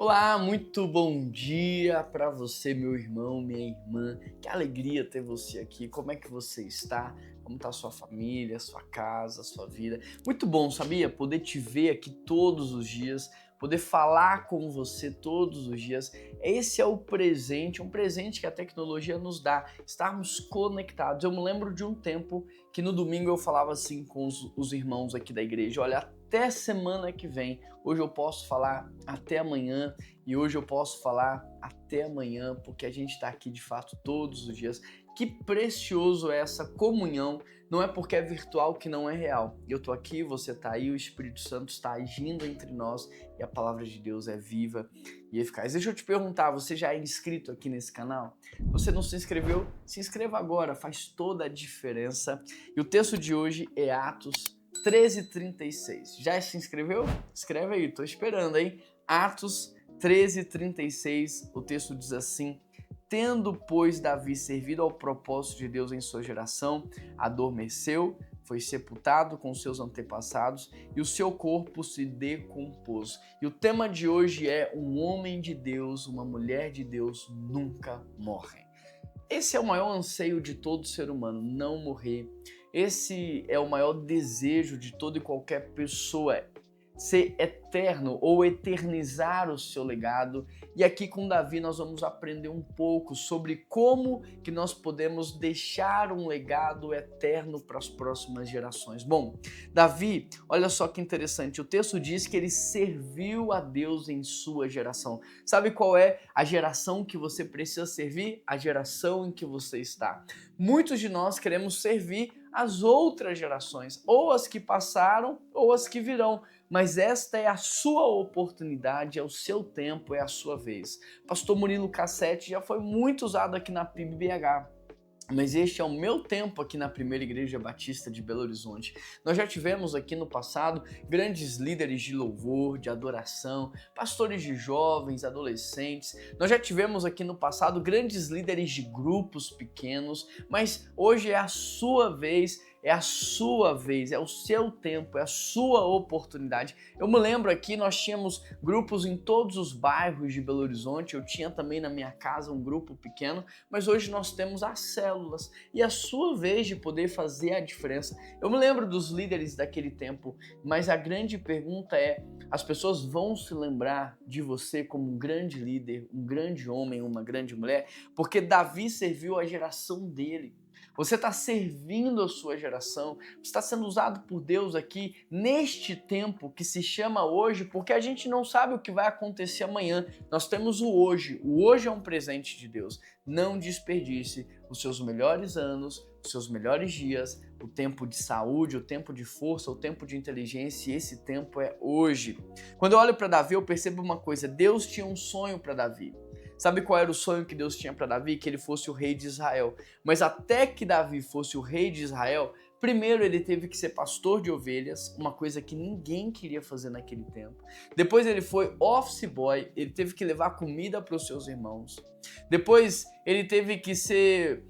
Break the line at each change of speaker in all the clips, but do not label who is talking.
Olá, muito bom dia para você, meu irmão, minha irmã. Que alegria ter você aqui. Como é que você está? Como está a sua família, a sua casa, a sua vida? Muito bom, sabia? Poder te ver aqui todos os dias, poder falar com você todos os dias. Esse é o presente, um presente que a tecnologia nos dá, estarmos conectados. Eu me lembro de um tempo que no domingo eu falava assim com os irmãos aqui da igreja: olha, até semana que vem. Hoje eu posso falar até amanhã e hoje eu posso falar até amanhã, porque a gente está aqui de fato todos os dias. Que precioso é essa comunhão, não é porque é virtual que não é real. Eu tô aqui, você tá aí, o Espírito Santo está agindo entre nós e a palavra de Deus é viva e eficaz. Deixa eu te perguntar, você já é inscrito aqui nesse canal? Se você não se inscreveu, se inscreva agora, faz toda a diferença. E o texto de hoje é Atos 13:36. Já se inscreveu? Escreve aí, tô esperando, hein? Atos 13:36, o texto diz assim: tendo, pois, Davi servido ao propósito de Deus em sua geração, adormeceu, foi sepultado com seus antepassados e o seu corpo se decompôs. E o tema de hoje é: um homem de Deus, uma mulher de Deus nunca morrem. Esse é o maior anseio de todo ser humano, não morrer. Esse é o maior desejo de toda e qualquer pessoa, ser eterno ou eternizar o seu legado. E aqui com Davi nós vamos aprender um pouco sobre como que nós podemos deixar um legado eterno para as próximas gerações. Bom, Davi, olha só que interessante, o texto diz que ele serviu a Deus em sua geração. Sabe qual é a geração que você precisa servir? A geração em que você está. Muitos de nós queremos servir as outras gerações, ou as que passaram ou as que virão, mas esta é a sua oportunidade, é o seu tempo, é a sua vez. Pastor Murilo Cassete já foi muito usado aqui na PIB-BH. Mas este é o meu tempo aqui na Primeira Igreja Batista de Belo Horizonte. Nós já tivemos aqui no passado grandes líderes de louvor, de adoração, pastores de jovens, adolescentes. Nós já tivemos aqui no passado grandes líderes de grupos pequenos, mas hoje é a sua vez. É a sua vez, é o seu tempo, é a sua oportunidade. Eu me lembro aqui, nós tínhamos grupos em todos os bairros de Belo Horizonte, eu tinha também na minha casa um grupo pequeno, mas hoje nós temos as células e a sua vez de poder fazer a diferença. Eu me lembro dos líderes daquele tempo, mas a grande pergunta é: as pessoas vão se lembrar de você como um grande líder, um grande homem, uma grande mulher? Porque Davi serviu a geração dele. Você está servindo a sua geração, você está sendo usado por Deus aqui neste tempo que se chama hoje, porque a gente não sabe o que vai acontecer amanhã. Nós temos o hoje é um presente de Deus. Não desperdice os seus melhores anos, os seus melhores dias, o tempo de saúde, o tempo de força, o tempo de inteligência, e esse tempo é hoje. Quando eu olho para Davi, eu percebo uma coisa: Deus tinha um sonho para Davi. Sabe qual era o sonho que Deus tinha para Davi? Que ele fosse o rei de Israel. Mas até que Davi fosse o rei de Israel, primeiro ele teve que ser pastor de ovelhas, uma coisa que ninguém queria fazer naquele tempo. Depois ele foi office boy, ele teve que levar comida para os seus irmãos. Depois ele teve que ser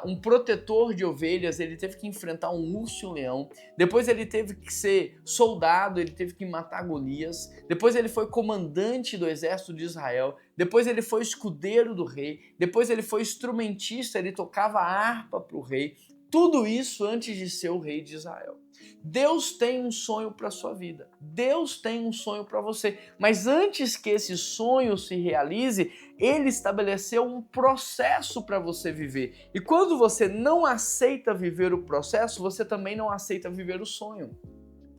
um protetor de ovelhas, ele teve que enfrentar um urso e um leão. Depois ele teve que ser soldado, ele teve que matar Golias. Depois ele foi comandante do exército de Israel. Depois ele foi escudeiro do rei. Depois ele foi instrumentista, ele tocava harpa para o rei. Tudo isso antes de ser o rei de Israel. Deus tem um sonho para a sua vida. Deus tem um sonho para você. Mas antes que esse sonho se realize, ele estabeleceu um processo para você viver. E quando você não aceita viver o processo, você também não aceita viver o sonho.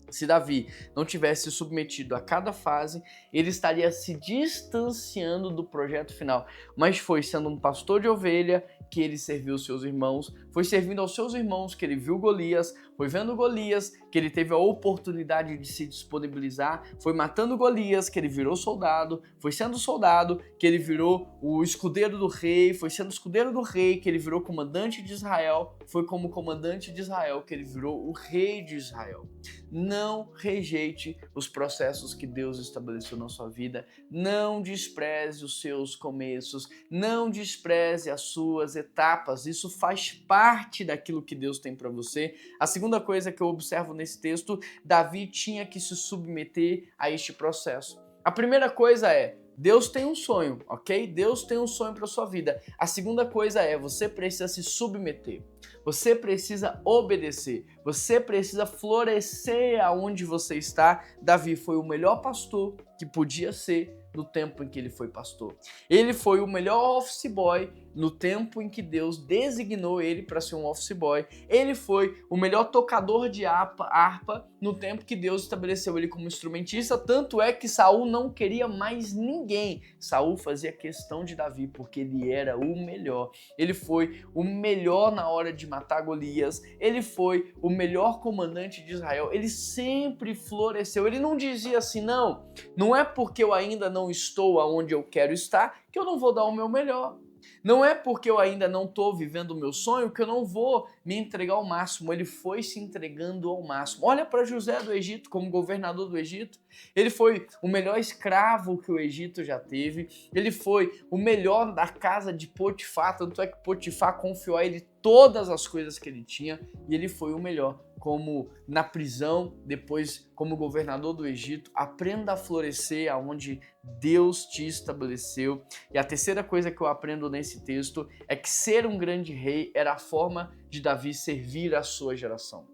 Se Davi não tivesse submetido a cada fase, ele estaria se distanciando do projeto final. Mas foi sendo um pastor de ovelha que ele serviu os seus irmãos, foi servindo aos seus irmãos que ele viu Golias, foi vendo Golias que ele teve a oportunidade de se disponibilizar, foi matando Golias que ele virou soldado, foi sendo soldado que ele virou o escudeiro do rei, foi sendo escudeiro do rei que ele virou comandante de Israel, foi como comandante de Israel que ele virou o rei de Israel. Não rejeite os processos que Deus estabeleceu na sua vida, não despreze os seus começos, não despreze as suas etapas, isso faz parte daquilo que Deus tem para você. A segunda coisa que eu observo nesse texto, Davi tinha que se submeter a este processo. A primeira coisa é: Deus tem um sonho, ok? Deus tem um sonho para sua vida. A segunda coisa é, você precisa se submeter. Você precisa obedecer. Você precisa florescer aonde você está. Davi foi o melhor pastor que podia ser no tempo em que ele foi pastor. Ele foi o melhor office boy no tempo em que Deus designou ele para ser um office boy. Ele foi o melhor tocador de harpa no tempo que Deus estabeleceu ele como instrumentista. Tanto é que Saul não queria mais ninguém. Saul fazia questão de Davi porque ele era o melhor. Ele foi o melhor na hora de matar Golias. Ele foi o melhor comandante de Israel. Ele sempre floresceu. Ele não dizia assim, não é porque eu ainda não estou aonde eu quero estar que eu não vou dar o meu melhor. Não é porque eu ainda não estou vivendo o meu sonho que eu não vou me entregar ao máximo. Ele foi se entregando ao máximo. Olha para José do Egito, como governador do Egito. Ele foi o melhor escravo que o Egito já teve. Ele foi o melhor da casa de Potifar. Tanto é que Potifar confiou a ele todas as coisas que ele tinha. E ele foi o melhor. Como na prisão, depois como governador do Egito. Aprenda a florescer aonde Deus te estabeleceu. E a terceira coisa que eu aprendo nesse texto é que ser um grande rei era a forma de Davi servir a sua geração.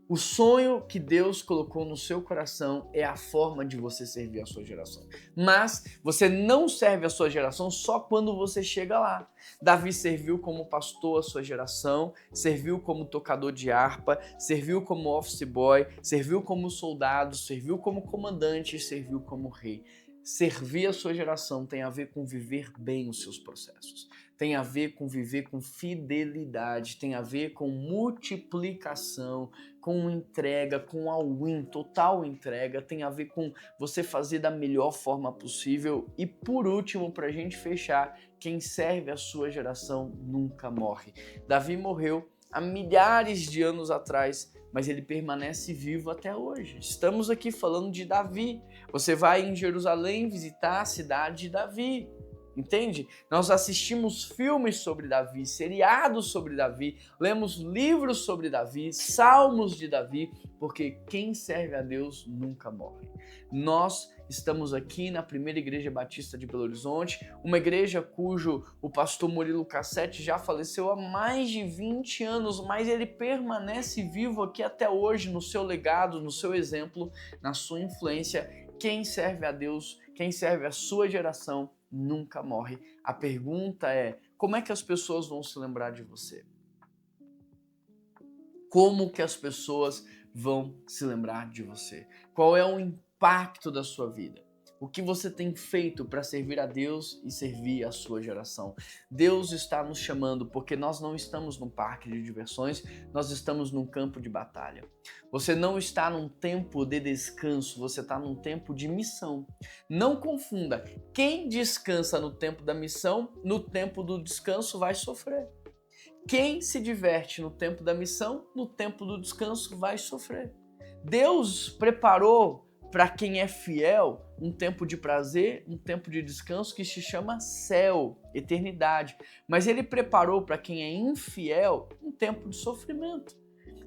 O sonho que Deus colocou no seu coração é a forma de você servir a sua geração. Mas você não serve a sua geração só quando você chega lá. Davi serviu como pastor a sua geração, serviu como tocador de harpa, serviu como office boy, serviu como soldado, serviu como comandante, serviu como rei. Servir a sua geração tem a ver com viver bem os seus processos. Tem a ver com viver com fidelidade, tem a ver com multiplicação, com entrega, com all-in, total entrega, tem a ver com você fazer da melhor forma possível. E por último, para a gente fechar, quem serve a sua geração nunca morre. Davi morreu há milhares de anos atrás, mas ele permanece vivo até hoje. Estamos aqui falando de Davi. Você vai em Jerusalém visitar a cidade de Davi. Entende? Nós assistimos filmes sobre Davi, seriados sobre Davi, lemos livros sobre Davi, salmos de Davi, porque quem serve a Deus nunca morre. Nós estamos aqui na Primeira Igreja Batista de Belo Horizonte, uma igreja cujo o pastor Murilo Cassetti já faleceu há mais de 20 anos, mas ele permanece vivo aqui até hoje no seu legado, no seu exemplo, na sua influência. Quem serve a Deus, quem serve a sua geração, nunca morre. A pergunta é, como é que as pessoas vão se lembrar de você? Como que as pessoas vão se lembrar de você? Qual é o impacto da sua vida? O que você tem feito para servir a Deus e servir a sua geração? Deus está nos chamando porque nós não estamos num parque de diversões, nós estamos num campo de batalha. Você não está num tempo de descanso, você está num tempo de missão. Não confunda, quem descansa no tempo da missão, no tempo do descanso vai sofrer. Quem se diverte no tempo da missão, no tempo do descanso vai sofrer. Deus preparou para quem é fiel um tempo de prazer, um tempo de descanso que se chama céu, eternidade. Mas ele preparou para quem é infiel um tempo de sofrimento.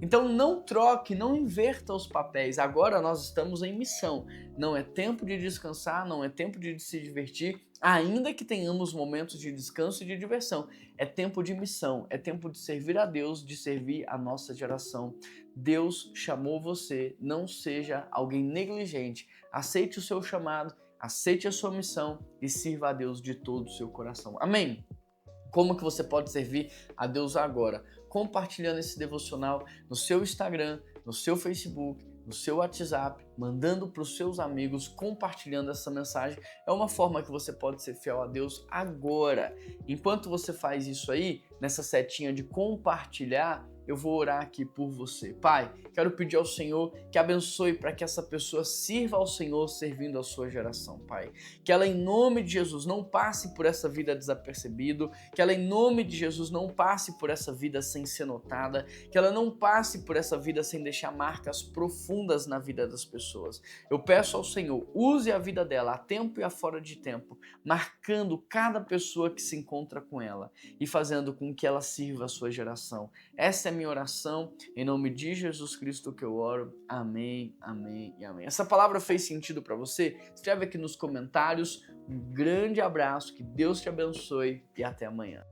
Então não troque, não inverta os papéis. Agora nós estamos em missão. Não é tempo de descansar, não é tempo de se divertir, ainda que tenhamos momentos de descanso e de diversão. É tempo de missão, é tempo de servir a Deus, de servir a nossa geração. Deus chamou você, não seja alguém negligente. Aceite o seu chamado, aceite a sua missão e sirva a Deus de todo o seu coração. Amém? Como que você pode servir a Deus agora? Compartilhando esse devocional no seu Instagram, no seu Facebook, no seu WhatsApp, mandando para os seus amigos, compartilhando essa mensagem. É uma forma que você pode ser fiel a Deus agora. Enquanto você faz isso aí, nessa setinha de compartilhar, eu vou orar aqui por você. Pai, quero pedir ao Senhor que abençoe para que essa pessoa sirva ao Senhor servindo a sua geração, Pai. Que ela, em nome de Jesus, não passe por essa vida desapercebido, que ela, em nome de Jesus, não passe por essa vida sem ser notada, que ela não passe por essa vida sem deixar marcas profundas na vida das pessoas. Eu peço ao Senhor, use a vida dela a tempo e a fora de tempo, marcando cada pessoa que se encontra com ela e fazendo com que ela sirva a sua geração. Essa é a Essa é a minha oração, em nome de Jesus Cristo que eu oro. Amém, amém e amém. Essa palavra fez sentido para você? Escreve aqui nos comentários. Um grande abraço, que Deus te abençoe e até amanhã.